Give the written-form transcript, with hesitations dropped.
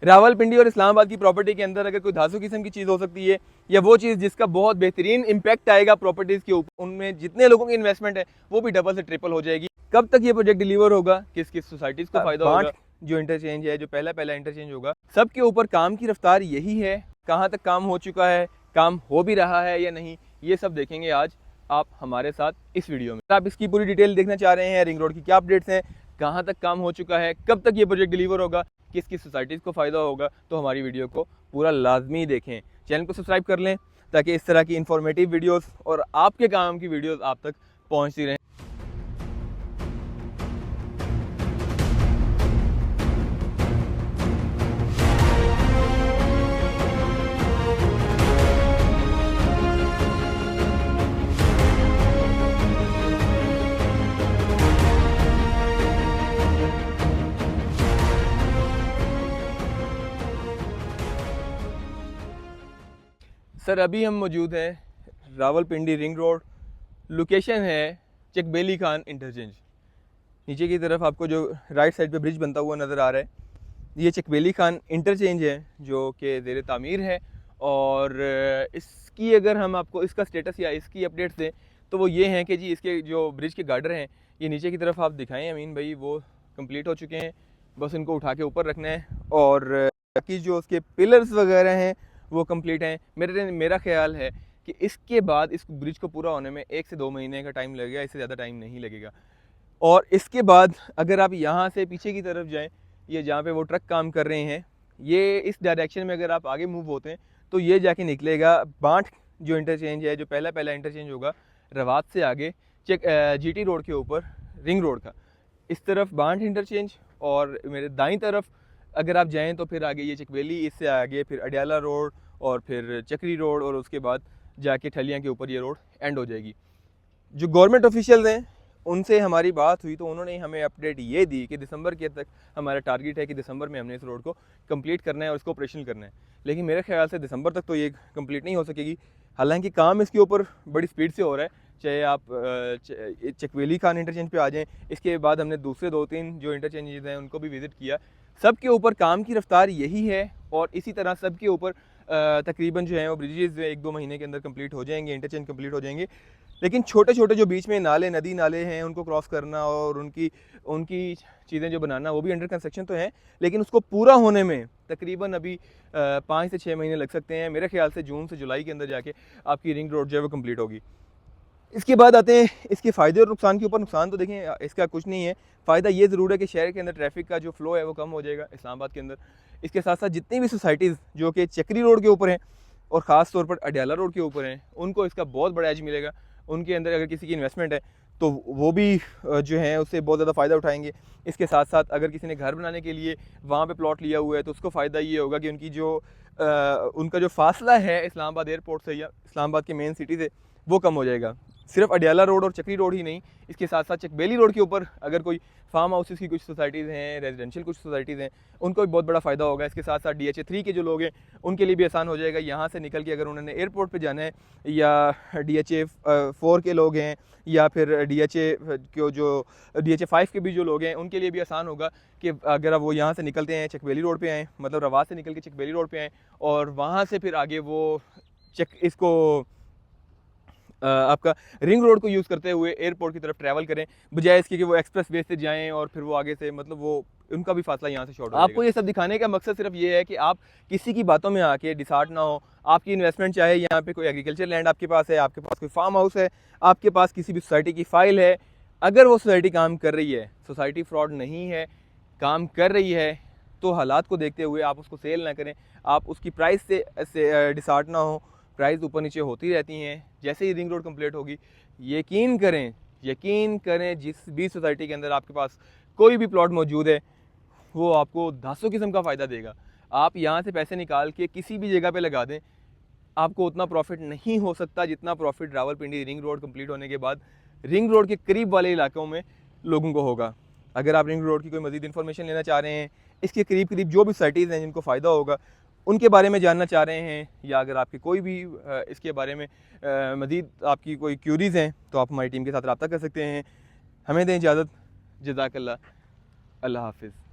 रावलपिंडी और इस्लामाबाद की प्रॉपर्टी के अंदर अगर कोई धांसू किस्म की चीज़ हो सकती है या वो चीज़ जिसका बहुत बेहतरीन इम्पैक्ट आएगा प्रॉपर्टीज़ के ऊपर, उनमें जितने लोगों की इन्वेस्टमेंट है वो भी डबल से ट्रिपल हो जाएगी। कब तक ये प्रोजेक्ट डिलीवर होगा, किस किस सोसाइटीज़ को फ़ायदा होगा, जो इंटरचेंज है, जो पहला इंटरचेंज होगा, सबके ऊपर काम की रफ्तार यही है। कहाँ तक काम हो चुका है, काम हो भी रहा है या नहीं, ये सब देखेंगे आज आप हमारे साथ इस वीडियो में। आप इसकी पूरी डिटेल देखना चाह रहे हैं, रिंग रोड की क्या अपडेट्स हैं, कहाँ तक काम हो चुका है, कब तक ये प्रोजेक्ट डिलीवर होगा, किस किस सोसाइटीज़ को फ़ायदा होगा, तो हमारी वीडियो को पूरा लाजमी देखें। चैनल को सब्सक्राइब कर लें ताकि इस तरह की इन्फॉर्मेटिव वीडियोस और आपके काम की वीडियोस आप तक पहुंचती रहें। सर अभी हम मौजूद हैं रावलपिंडी रिंग रोड, लोकेशन है चकबेली खान इंटरचेंज। नीचे की तरफ आपको जो राइट साइड पे ब्रिज बनता हुआ नज़र आ रहा है, ये चकबेली खान इंटरचेंज है जो कि ज़ेर तामीर है। और इसकी अगर हम आपको इसका स्टेटस या इसकी अपडेट्स दें तो वो ये हैं कि जी इसके जो ब्रिज के गार्डर हैं ये नीचे की तरफ आप दिखाएं अमीन भाई, वो कंप्लीट हो चुके हैं, बस इनको उठा के ऊपर रखना है। और बाकी जो उसके पिलर्स वगैरह हैं वो कंप्लीट हैं। मेरा ख्याल है कि इसके बाद इस ब्रिज को पूरा होने में 1 से 2 महीने का टाइम लगेगा, इससे ज़्यादा टाइम नहीं लगेगा। और इसके बाद अगर आप यहाँ से पीछे की तरफ जाएं, ये जहाँ पे वो ट्रक काम कर रहे हैं, ये इस डायरेक्शन में अगर आप आगे मूव होते हैं तो ये जाके निकलेगा बांट जो इंटरचेंज है, जो पहला इंटरचेंज होगा रवात से आगे जीटी रोड के ऊपर रिंग रोड का, इस तरफ बांट इंटरचेंज। और मेरे दाईं तरफ अगर आप जाएं तो फिर आगे ये चकवेली, इससे आगे फिर अडियाला रोड और फिर चक्री रोड, और उसके बाद जाके ठलियाँ के ऊपर ये रोड एंड हो जाएगी। जो गवर्नमेंट ऑफिशियल्स हैं उनसे हमारी बात हुई तो उन्होंने हमें अपडेट ये दी कि दिसंबर के तक हमारा टारगेट है कि दिसंबर में हमने इस रोड को कंप्लीट करना है और इसको ऑपरेशनल करना है। लेकिन मेरे ख्याल से दिसंबर तक तो ये कंप्लीट नहीं हो सकेगी। हालांकि काम इसके ऊपर बड़ी स्पीड से हो रहा है। चाहे आप चकवेली खान इंटरचेंज पे आ जाएं, इसके बाद हमने दूसरे 2-3 जो इंटरचेंजेस हैं उनको भी विज़िट किया। सबके ऊपर काम की रफ्तार यही है और इसी तरह सबके ऊपर तकरीबन जो है वो ब्रिजेज़ 1-2 महीने के अंदर कंप्लीट हो जाएंगे, इंटरचेंज कंप्लीट हो जाएंगे। लेकिन छोटे छोटे जो बीच में नाले, नदी नाले हैं, उनको क्रॉस करना और उनकी चीज़ें जो बनाना, वो भी अंडर कंस्ट्रक्शन तो है, लेकिन उसको पूरा होने में तकरीबन अभी 5 से 6 महीने लग सकते हैं। मेरे ख्याल से जून से जुलाई के अंदर जाके आपकी रिंग रोड जो है वो कंप्लीट होगी। इसके बाद आते हैं इसके फ़ायदे और नुकसान के ऊपर। नुकसान तो देखें इसका कुछ नहीं है, फ़ायदा ये ज़रूर है कि शहर के अंदर ट्रैफिक का जो फ़्लो है वो कम हो जाएगा इस्लामाबाद के अंदर। इसके साथ साथ जितनी भी सोसाइटीज़ जो कि चक्री रोड के ऊपर हैं और ख़ास तौर पर अडियाला रोड के ऊपर हैं, उनको इसका बहुत बड़ा एज मिलेगा। उनके अंदर अगर किसी की इन्वेस्टमेंट है तो वो भी जो है उससे बहुत ज़्यादा फ़ायदा उठाएंगे। इसके साथ साथ अगर किसी ने घर बनाने के लिए वहाँ पे प्लॉट लिया हुआ है तो उसको फ़ायदा ये होगा कि उनका जो फासला है इस्लामाबाद एयरपोर्ट से या इस्लामाबाद के मेन सिटी से वो कम हो जाएगा। सिर्फ अडियाला रोड और चक्री रोड ही नहीं, इसके साथ साथ चकबेली रोड के ऊपर अगर कोई फार्म हाउसेस की कुछ सोसाइटीज़ हैं, रेजिडेंशियल कुछ सोसाइटीज़ हैं, उनको भी बहुत बड़ा फ़ायदा होगा। इसके साथ साथ DHA 3 के जो लोग हैं उनके लिए भी आसान हो जाएगा। यहाँ से निकल के अगर उन्होंने एयरपोर्ट पे जाना है, या DHA 4 के लोग हैं, या फिर DHA 5 के भी जो लोग हैं, उनके लिए भी आसान होगा कि अगर वो यहाँ से निकलते हैं चकबेली रोड पर आएँ, मतलब रवात से निकल के चकबेली रोड पर आएँ और वहाँ से फिर आगे वो आपका रिंग रोड को यूज़ करते हुए एयरपोर्ट की तरफ ट्रैवल करें, बजाय इसके कि वो एक्सप्रेस वे से जाएं और फिर वो आगे से, मतलब वो उनका भी फासला यहाँ से शॉर्ट हो जाएगा। आपको ये सब दिखाने का मकसद सिर्फ ये है कि आप किसी की बातों में आके डिसहार्ट ना हो। आपकी इन्वेस्टमेंट, चाहे यहाँ पे कोई एग्रीकल्चर लैंड आपके पास है, आपके पास कोई फार्म हाउस है, आपके पास किसी भी सोसाइटी की फ़ाइल है, अगर वो सोसाइटी काम कर रही है, सोसाइटी फ्रॉड नहीं है, काम कर रही है, तो हालात को देखते हुए आप उसको सेल ना करें। आप उसकी प्राइस से डिसहार्ट ना हो। प्राइस ऊपर नीचे होती रहती हैं। जैसे ही रिंग रोड कंप्लीट होगी, यकीन करें जिस भी सोसाइटी के अंदर आपके पास कोई भी प्लॉट मौजूद है वो आपको 10 किस्म का फ़ायदा देगा। आप यहाँ से पैसे निकाल के किसी भी जगह पे लगा दें, आपको उतना प्रॉफिट नहीं हो सकता जितना profit Rawalpindi ring road complete होने के बाद रिंग रोड के करीब वाले इलाकों में लोगों को होगा। अगर आप रिंग रोड की कोई मज़ीद इन्फॉर्मेशन लेना चाह रहे हैं, इसके करीब जो भी सोसाइटीज़ हैं जिनको फ़ायदा होगा उनके बारे में जानना चाह रहे हैं, या अगर आपके कोई भी इसके बारे में मज़ीद आपकी कोई क्यूरीज़ हैं, तो आप हमारी टीम के साथ रब्ता कर सकते हैं। हमें दें इजाज़त। जज़ाकल्लाह। अल्लाह हाफ़िज़।